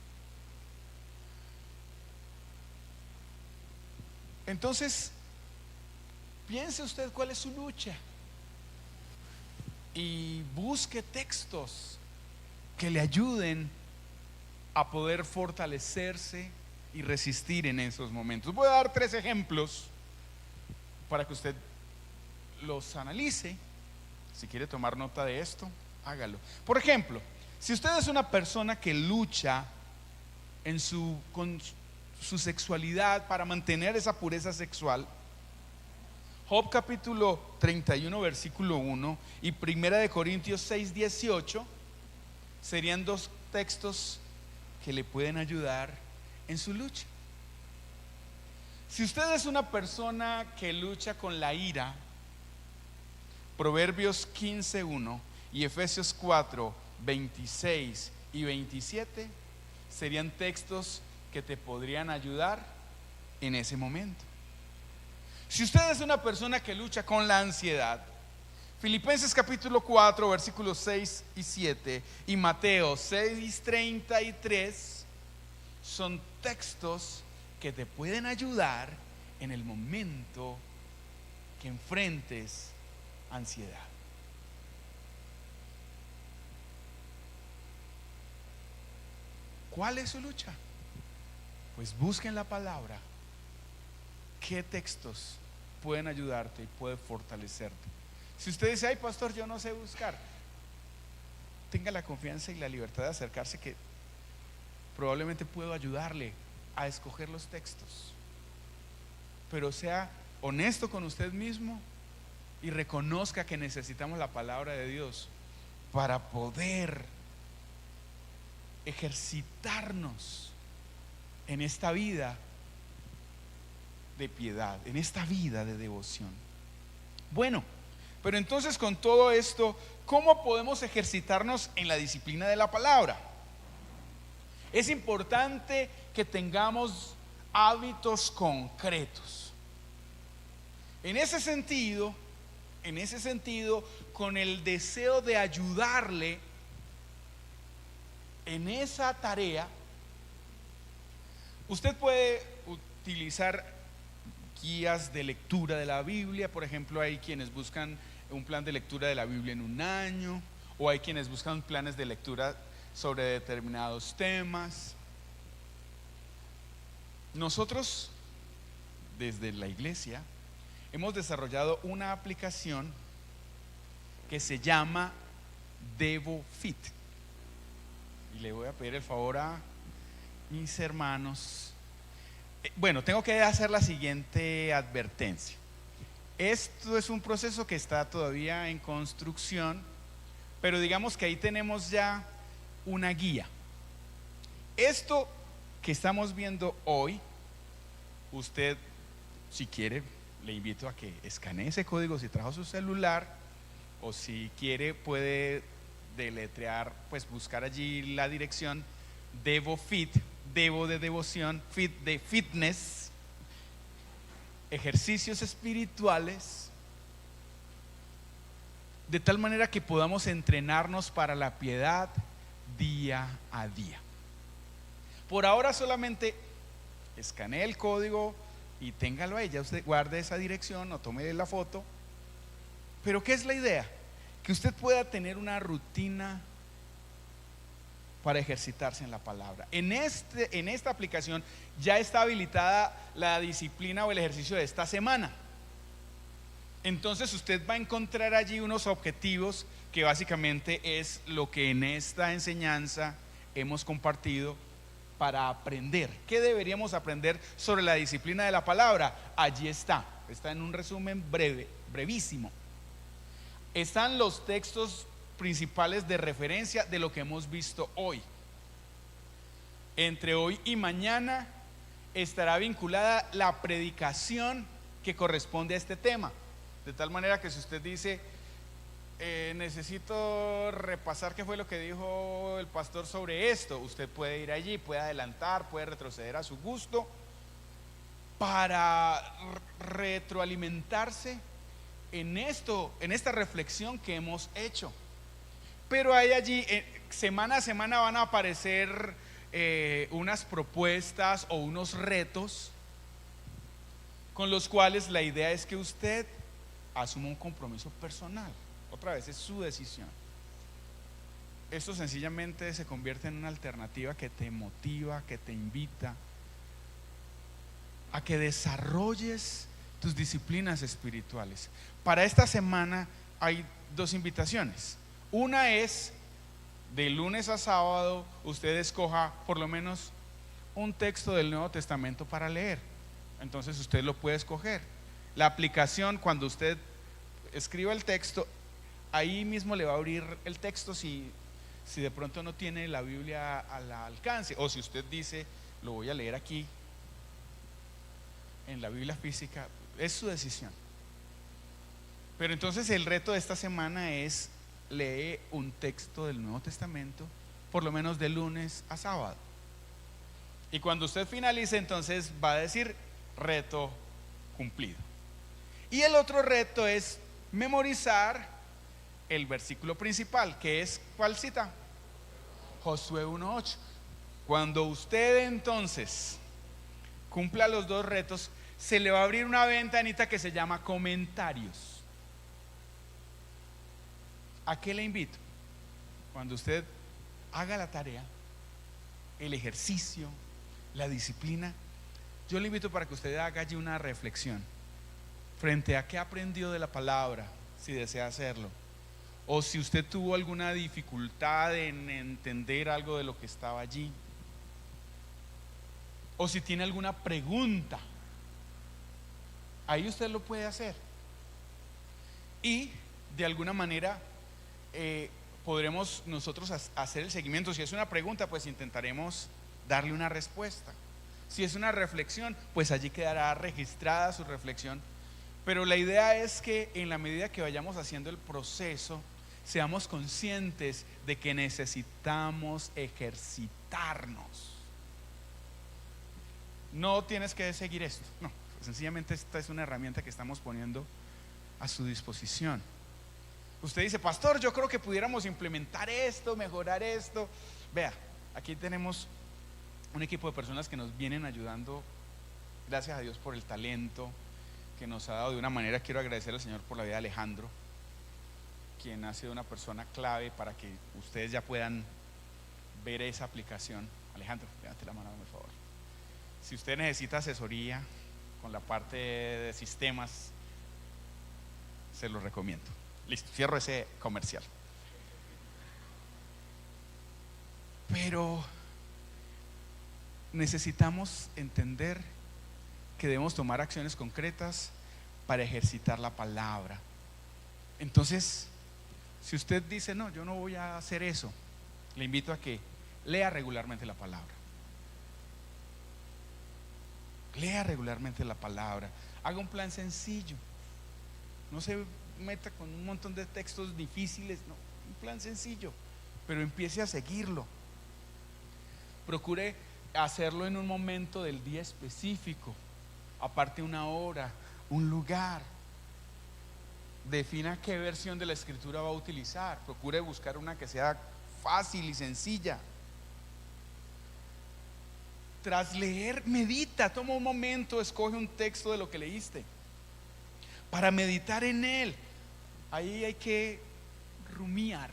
Entonces, piense usted cuál es su lucha y busque textos que le ayuden a poder fortalecerse y resistir en esos momentos. Voy a dar 3 ejemplos para que usted los analice. Si quiere tomar nota de esto, hágalo. Por ejemplo, si usted es una persona que lucha con su sexualidad para mantener esa pureza sexual, Job capítulo 31 versículo 1 y 1 Corintios 6, 18 serían 2 textos que le pueden ayudar en su lucha. Si usted es una persona que lucha con la ira, Proverbios 15, 1 y Efesios 4, 26 y 27 serían textos que te podrían ayudar en ese momento. Si usted es una persona que lucha con la ansiedad, Filipenses capítulo 4 versículos 6 y 7 y Mateo 6, 33 son textos que te pueden ayudar en el momento que enfrentes ansiedad. ¿Cuál es su lucha? Pues busquen la palabra. ¿Qué textos pueden ayudarte y pueden fortalecerte? Si usted dice, ay pastor, yo no sé buscar, tenga la confianza y la libertad de acercarse, que probablemente puedo ayudarle a escoger los textos. Pero sea honesto con usted mismo y reconozca que necesitamos la palabra de Dios para poder ejercitarnos en esta vida de piedad, en esta vida de devoción. Bueno, pero entonces, con todo esto, ¿cómo podemos ejercitarnos en la disciplina de la palabra? Es importante que tengamos hábitos concretos. En ese sentido, con el deseo de ayudarle en esa tarea, usted puede utilizar guías de lectura de la Biblia. Por ejemplo, hay quienes buscan un plan de lectura de la Biblia en un año, o hay quienes buscan planes de lectura sobre determinados temas. Nosotros, desde la iglesia, hemos desarrollado una aplicación que se llama DevoFit, y le voy a pedir el favor a mis hermanos. Bueno, tengo que hacer la siguiente advertencia. Esto es un proceso que está todavía en construcción, pero digamos que ahí tenemos ya una guía. Esto que estamos viendo hoy, usted, si quiere, le invito a que escanee ese código si trajo su celular, o si quiere puede deletrear, pues buscar allí la dirección DevoFit, Devo de devoción, Fit de fitness, ejercicios espirituales, de tal manera que podamos entrenarnos para la piedad día a día. Por ahora solamente escanee el código y téngalo ahí, ya usted guarde esa dirección o tome la foto. Pero ¿qué es la idea? Que usted pueda tener una rutina para ejercitarse en la palabra. En esta aplicación ya está habilitada la disciplina o el ejercicio de esta semana. Entonces usted va a encontrar allí unos objetivos que básicamente es lo que en esta enseñanza hemos compartido para aprender. ¿Qué deberíamos aprender sobre la disciplina de la palabra? Allí está en un resumen breve, brevísimo. Están los textos principales de referencia de lo que hemos visto hoy. Entre hoy y mañana estará vinculada la predicación que corresponde a este tema. De tal manera que si usted dice, necesito repasar qué fue lo que dijo el pastor sobre esto, usted puede ir allí, puede adelantar, puede retroceder a su gusto para retroalimentarse en esto, en esta reflexión que hemos hecho. Pero hay allí, semana a semana van a aparecer unas propuestas o unos retos con los cuales la idea es que usted asuma un compromiso personal. Otra vez, es su decisión. Esto sencillamente se convierte en una alternativa que te motiva, que te invita a que desarrolles tus disciplinas espirituales. Para esta semana hay dos invitaciones. Una es, de lunes a sábado, usted escoja por lo menos un texto del Nuevo Testamento para leer. Entonces usted lo puede escoger. La aplicación, cuando usted escriba el texto, ahí mismo le va a abrir el texto si de pronto no tiene la Biblia al alcance, o si usted dice, lo voy a leer aquí en la Biblia física, es su decisión. Pero entonces el reto de esta semana es leer un texto del Nuevo Testamento por lo menos de lunes a sábado. Y cuando usted finalice, entonces va a decir reto cumplido. Y el otro reto es memorizar el versículo principal, que es, ¿cuál cita? Josué 1:8. Cuando usted entonces cumpla los dos retos, se le va a abrir una ventanita que se llama comentarios. ¿A qué le invito? Cuando usted haga la tarea, el ejercicio, la disciplina, yo le invito para que usted haga allí una reflexión frente a qué aprendió de la palabra, si desea hacerlo, o si usted tuvo alguna dificultad en entender algo de lo que estaba allí, o si tiene alguna pregunta, ahí usted lo puede hacer. Y de alguna manera podremos nosotros hacer el seguimiento. Si es una pregunta, pues intentaremos darle una respuesta. Si es una reflexión, pues allí quedará registrada su reflexión. Pero la idea es que en la medida que vayamos haciendo el proceso, seamos conscientes de que necesitamos ejercitarnos. No tienes que seguir esto, no, sencillamente esta es una herramienta que estamos poniendo a su disposición. Usted dice, pastor, yo creo que pudiéramos implementar esto, mejorar esto. Vea, aquí tenemos un equipo de personas que nos vienen ayudando, gracias a Dios por el talento que nos ha dado de una manera. Quiero agradecer al Señor por la vida de Alejandro, quien ha sido una persona clave para que ustedes ya puedan ver esa aplicación. Alejandro, levante la mano por favor. Si usted necesita asesoría con la parte de sistemas, se lo recomiendo. Listo, cierro ese comercial. Pero necesitamos entender que debemos tomar acciones concretas para ejercitar la palabra. Entonces, si usted dice, no, yo no voy a hacer eso, le invito a que lea regularmente la palabra. Lea regularmente la palabra. Haga un plan sencillo. No se meta con un montón de textos difíciles, no, un plan sencillo, pero empiece a seguirlo. Procure hacerlo en un momento del día específico, aparte una hora, un lugar. Defina qué versión de la escritura va a utilizar. Procure buscar una que sea fácil y sencilla. Tras leer, medita, toma un momento, escoge un texto de lo que leíste para meditar en él. Ahí hay que rumiar.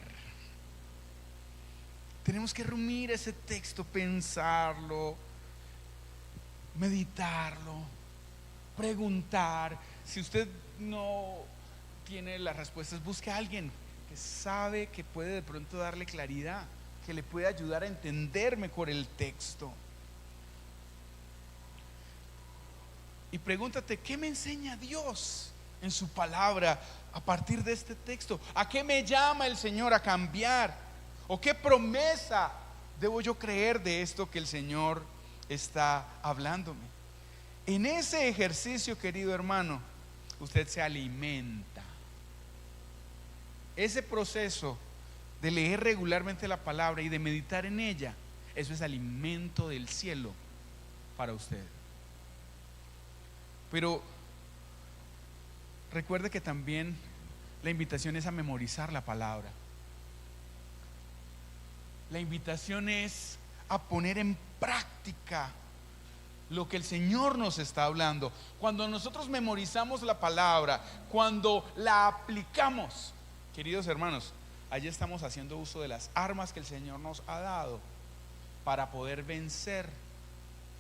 Tenemos que rumir ese texto, pensarlo, meditarlo, preguntar. Si usted no tiene las respuestas, busque a alguien que sabe que puede de pronto darle claridad, que le puede ayudar a entender mejor el texto. Y pregúntate, ¿qué me enseña Dios en su palabra a partir de este texto? ¿A qué me llama el Señor a cambiar? ¿O qué promesa debo yo creer de esto que el Señor está hablándome? En ese ejercicio, querido hermano, usted se alimenta. Ese proceso de leer regularmente la palabra y de meditar en ella, eso es alimento del cielo para usted. Pero recuerde que también la invitación es a memorizar la palabra. La invitación es a poner en práctica lo que el Señor nos está hablando. Cuando nosotros memorizamos la palabra, cuando la aplicamos, queridos hermanos, allí estamos haciendo uso de las armas que el Señor nos ha dado para poder vencer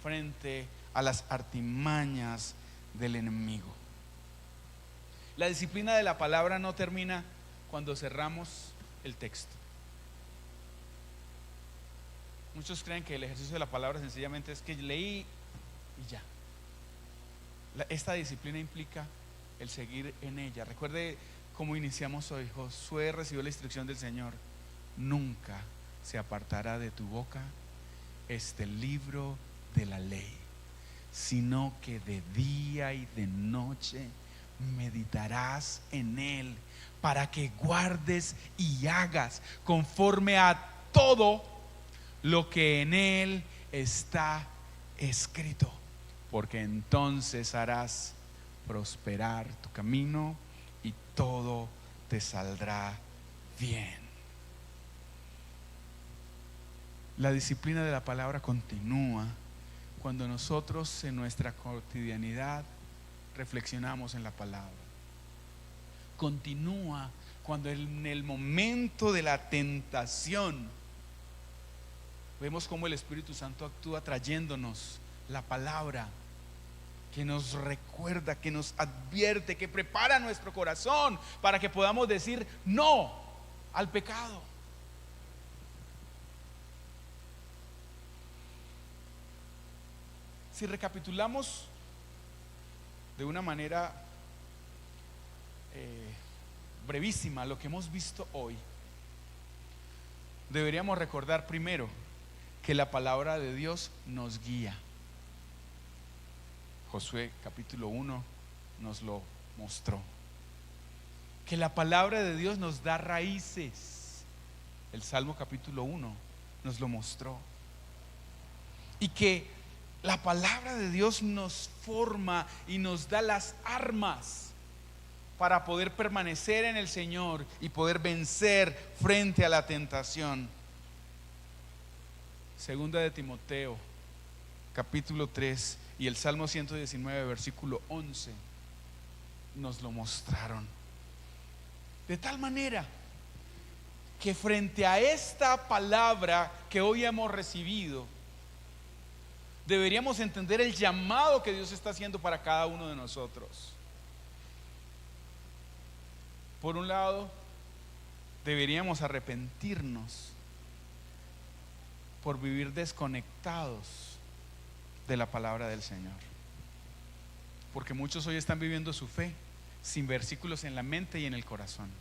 frente a las artimañas del enemigo. La disciplina de la palabra no termina cuando cerramos el texto. Muchos creen que el ejercicio de la palabra sencillamente es que leí y ya. Esta disciplina implica el seguir en ella. Recuerde cómo iniciamos hoy. Josué recibió la instrucción del Señor: nunca se apartará de tu boca este libro de la ley, sino que de día y de noche meditarás en él, para que guardes y hagas conforme a todo lo que en él está escrito, porque entonces harás prosperar tu camino y todo te saldrá bien. La disciplina de la palabra continúa cuando nosotros en nuestra cotidianidad reflexionamos en la palabra. Continúa cuando en el momento de la tentación vemos cómo el Espíritu Santo actúa trayéndonos la palabra que nos recuerda, que nos advierte, que prepara nuestro corazón para que podamos decir no al pecado. Si recapitulamos de una manera brevísima lo que hemos visto hoy, deberíamos recordar primero que la palabra de Dios nos guía. Josué capítulo 1 nos lo mostró. Que la palabra de Dios nos da raíces. El Salmo capítulo 1 nos lo mostró. Y que la palabra de Dios nos forma y nos da las armas para poder permanecer en el Señor y poder vencer frente a la tentación. Segunda de Timoteo capítulo 3 y el Salmo 119 versículo 11 nos lo mostraron. De tal manera que frente a esta palabra que hoy hemos recibido, deberíamos entender el llamado que Dios está haciendo para cada uno de nosotros. Por un lado, deberíamos arrepentirnos por vivir desconectados de la palabra del Señor, porque muchos hoy están viviendo su fe sin versículos en la mente y en el corazón.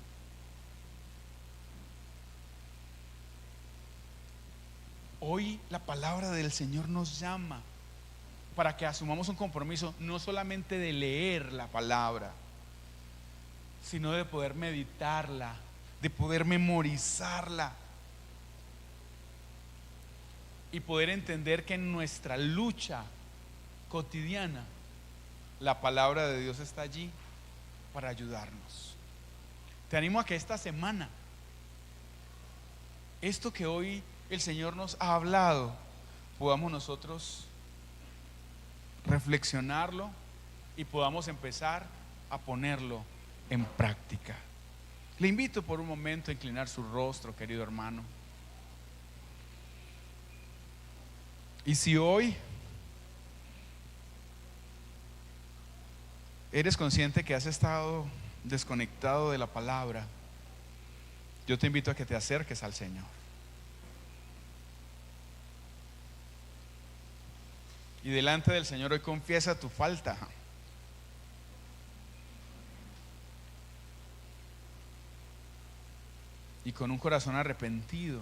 Hoy la palabra del Señor nos llama para que asumamos un compromiso, no solamente de leer la palabra, sino de poder meditarla, de poder memorizarla y poder entender que en nuestra lucha cotidiana la palabra de Dios está allí para ayudarnos. Te animo a que esta semana, esto que hoy el Señor nos ha hablado, podamos nosotros reflexionarlo y podamos empezar a ponerlo en práctica. Le invito por un momento a inclinar su rostro, querido hermano. Y si hoy eres consciente que has estado desconectado de la palabra, yo te invito a que te acerques al Señor. Y delante del Señor hoy confiesa tu falta. Y con un corazón arrepentido,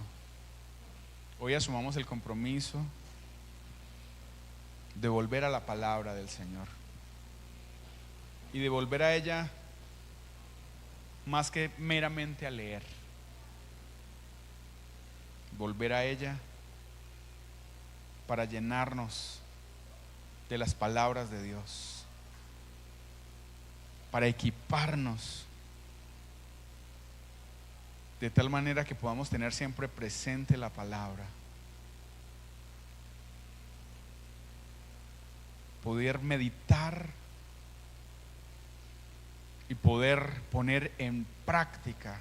hoy asumamos el compromiso de volver a la palabra del Señor. Y de volver a ella más que meramente a leer. Volver a ella para llenarnos de las palabras de Dios, para equiparnos de tal manera que podamos tener siempre presente la palabra, poder meditar y poder poner en práctica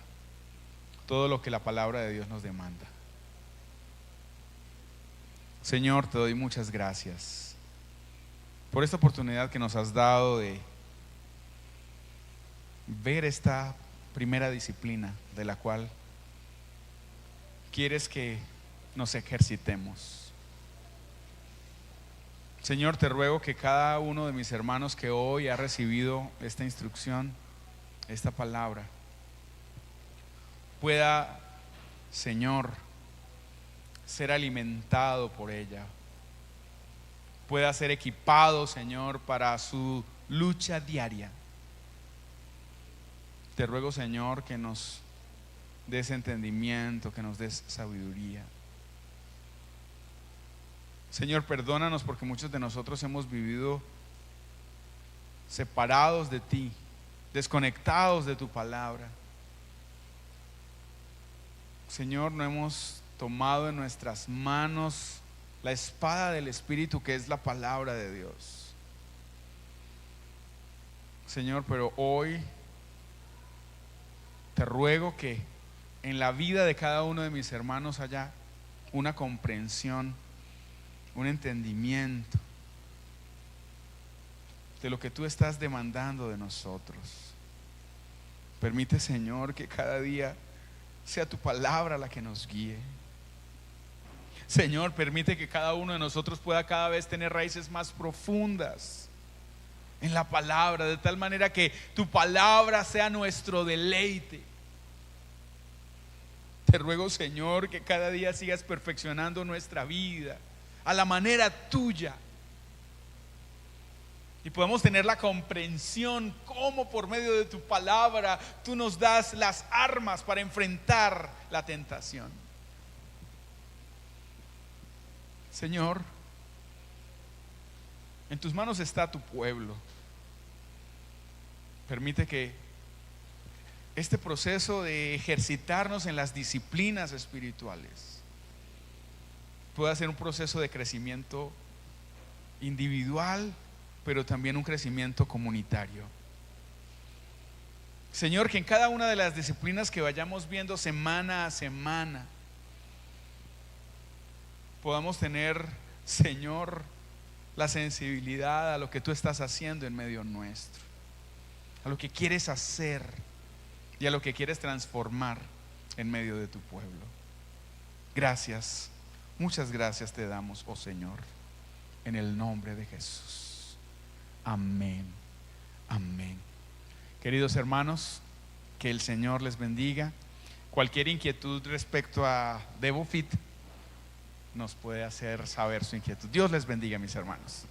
todo lo que la palabra de Dios nos demanda. Señor, te doy muchas gracias por esta oportunidad que nos has dado de ver esta primera disciplina de la cual quieres que nos ejercitemos. Señor, te ruego que cada uno de mis hermanos que hoy ha recibido esta instrucción, esta palabra, pueda, Señor, ser alimentado por ella, pueda ser equipado, Señor, para su lucha diaria. Te ruego, Señor, que nos des entendimiento, que nos des sabiduría. Señor, perdónanos porque muchos de nosotros hemos vivido separados de ti, desconectados de tu palabra. Señor, no hemos tomado en nuestras manos la espada del Espíritu, que es la palabra de Dios. Señor, pero hoy te ruego que en la vida de cada uno de mis hermanos haya una comprensión, un entendimiento de lo que tú estás demandando de nosotros. Permite, Señor, que cada día sea tu palabra la que nos guíe. Señor, permite que cada uno de nosotros pueda cada vez tener raíces más profundas en la palabra, de tal manera que tu palabra sea nuestro deleite. Te ruego, Señor, que cada día sigas perfeccionando nuestra vida a la manera tuya, y podamos tener la comprensión cómo por medio de tu palabra tú nos das las armas para enfrentar la tentación. Señor, en tus manos está tu pueblo. Permite que este proceso de ejercitarnos en las disciplinas espirituales pueda ser un proceso de crecimiento individual, pero también un crecimiento comunitario. Señor, que en cada una de las disciplinas que vayamos viendo semana a semana podamos tener, Señor, la sensibilidad a lo que tú estás haciendo en medio nuestro, a lo que quieres hacer y a lo que quieres transformar en medio de tu pueblo. Gracias, muchas gracias te damos, oh Señor, en el nombre de Jesús. Amén, amén. Queridos hermanos, que el Señor les bendiga. Cualquier inquietud respecto a DevoFit nos puede hacer saber su inquietud. Dios les bendiga, mis hermanos.